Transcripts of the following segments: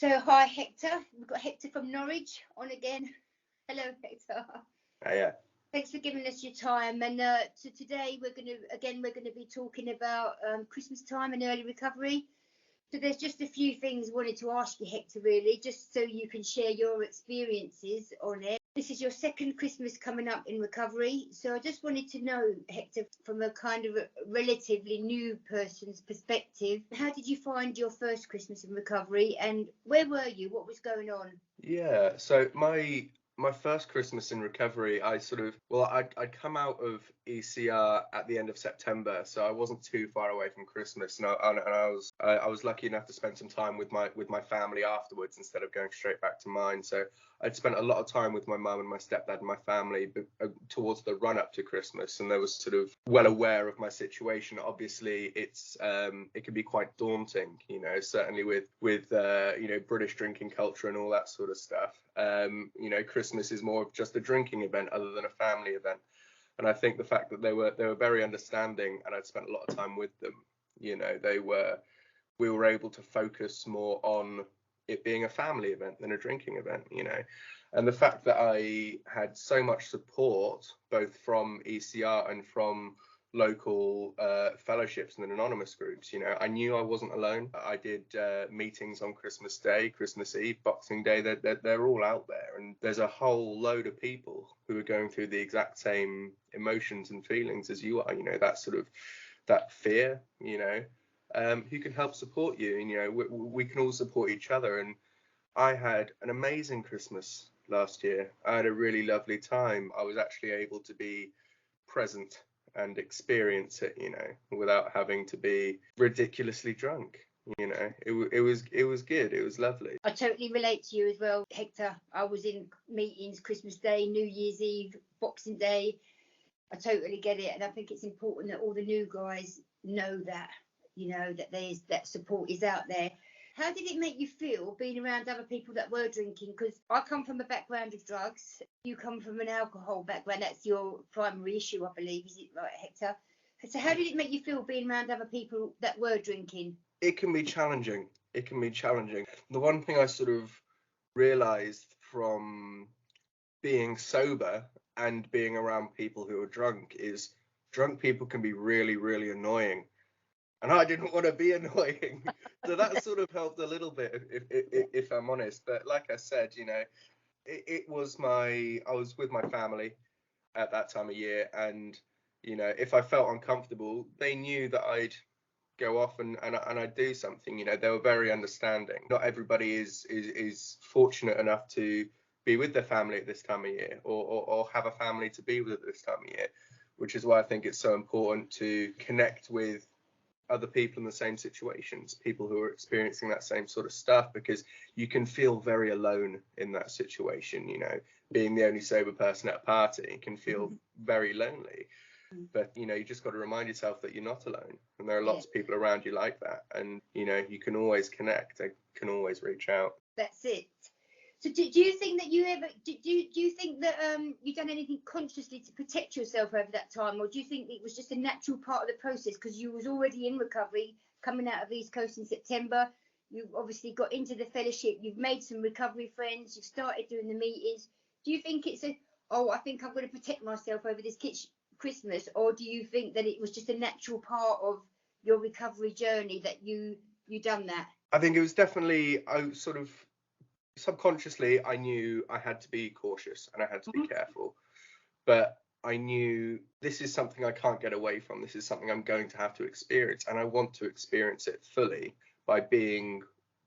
So, hi Hector. We've got Hector from Norwich on again. Hello, Hector. Yeah. Thanks for giving us your time. And so today we're going to be talking about Christmas time and early recovery. So there's just a few things I wanted to ask you, Hector, really, just so you can share your experiences on it. This is your second Christmas coming up in recovery. So I just wanted to know, Hector, from a kind of a relatively new person's perspective, how did you find your first Christmas in recovery and where were you? What was going on? Yeah, so my first Christmas in recovery, I'd come out of ECR at the end of September, so I wasn't too far away from Christmas, and I was lucky enough to spend some time with my family afterwards instead of going straight back to mine. So I'd spent a lot of time with my mum and my stepdad and my family towards the run up to Christmas, and they were sort of well aware of my situation. Obviously, it can be quite daunting, certainly with British drinking culture and all that sort of stuff. Christmas is more of just a drinking event other than a family event. And I think the fact that they were very understanding, and I'd spent a lot of time with them, we were able to focus more on it being a family event than a drinking event, and the fact that I had so much support both from ECR and from local fellowships and anonymous groups, I knew I wasn't alone. I did meetings on Christmas Day, Christmas Eve, Boxing Day. They're all out there, and there's a whole load of people who are going through the exact same emotions and feelings as you are, that fear, who can help support you. We can all support each other. And I had an amazing Christmas last year. I had a really lovely time. I was actually able to be present and experience it, without having to be ridiculously drunk. It was good. It was lovely. I totally relate to you as well, Hector. I was in meetings Christmas Day, New Year's Eve, Boxing Day. I totally get it, and I think it's important that all the new guys know that, that that support is out there. How did it make you feel being around other people that were drinking? Because I come from a background of drugs. You come from an alcohol background. That's your primary issue, I believe. Is it right, Hector? So how did it make you feel being around other people that were drinking? It can be challenging. The one thing I sort of realised from being sober and being around people who are drunk is drunk people can be really, really annoying. And I didn't want to be annoying. So that sort of helped a little bit, if I'm honest. But like I said, I was with my family at that time of year. And, if I felt uncomfortable, they knew that I'd go off and I'd do something. They were very understanding. Not everybody is fortunate enough to be with their family at this time of year or have a family to be with at this time of year, which is why I think it's so important to connect with other people in the same situations, people who are experiencing that same sort of stuff, because you can feel very alone in that situation. Being the only sober person at a party can feel very lonely. But you just got to remind yourself that you're not alone, and there are lots of people around you like that, and you can always connect and can always reach out. That's it. So do you think that you think that you've done anything consciously to protect yourself over that time, or do you think it was just a natural part of the process because you was already in recovery coming out of East Coast in September? You obviously got into the fellowship, you've made some recovery friends, you've started doing the meetings. Do you think it's I think I'm going to protect myself over this Christmas, or do you think that it was just a natural part of your recovery journey that you done that? I think it was definitely, subconsciously I knew I had to be cautious and I had to be careful, but I knew this is something I can't get away from. This is something I'm going to have to experience, and I want to experience it fully by being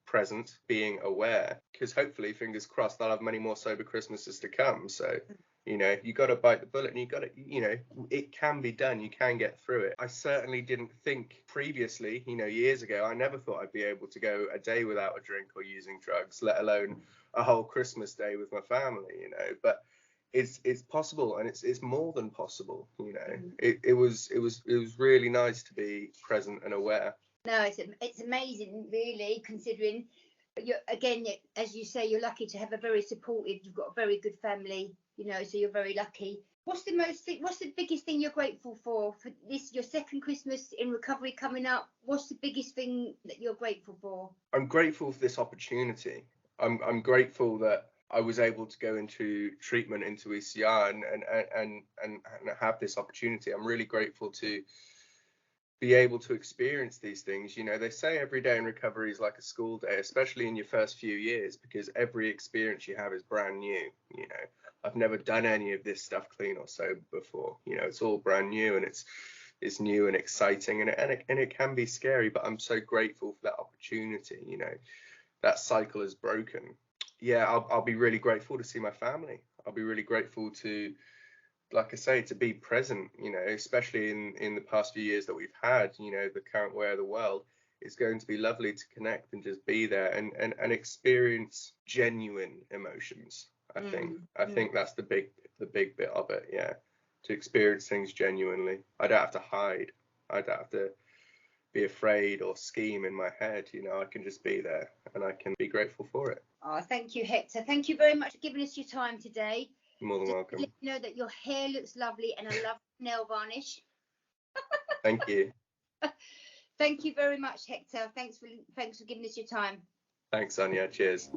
present, being aware, because hopefully, fingers crossed, I'll have many more sober Christmases to come. So you got to bite the bullet, and you got to, it can be done. You can get through it. I certainly didn't think previously, years ago, I never thought I'd be able to go a day without a drink or using drugs, let alone a whole Christmas day with my family, but it's possible, and it's more than possible. It was really nice to be present and aware. No, it's amazing, really, considering again, as you say, you're lucky to have a very supportive. You've got a very good family, so you're very lucky. What's the biggest thing you're grateful for this, your second Christmas in recovery coming up? What's the biggest thing that you're grateful for? I'm grateful for this opportunity. I'm grateful that I was able to go into treatment into ECR and have this opportunity. I'm really grateful to be able to experience these things. You know, they say every day in recovery is like a school day, especially in your first few years, because every experience you have is brand new. You know, I've never done any of this stuff clean or sober before. You know, it's all brand new, and it's new and exciting, and it can be scary, but I'm so grateful for that opportunity. You know, that cycle is broken. Yeah, I'll be really grateful to see my family. I'll be really grateful to, like I say, to be present, you know, especially in the past few years that we've had, you know, the current way of the world. It's going to be lovely to connect and just be there and experience genuine emotions. I think that's the big bit of it. Yeah, to experience things genuinely. I don't have to hide. I don't have to be afraid or scheme in my head. You know, I can just be there and I can be grateful for it. Oh, thank you, Hector. Thank you very much for giving us your time today. More than Just welcome. to let you know that your hair looks lovely and I love nail varnish. Thank you. Thank you very much, Hector. Thanks for giving us your time. Thanks, Sonja. Cheers.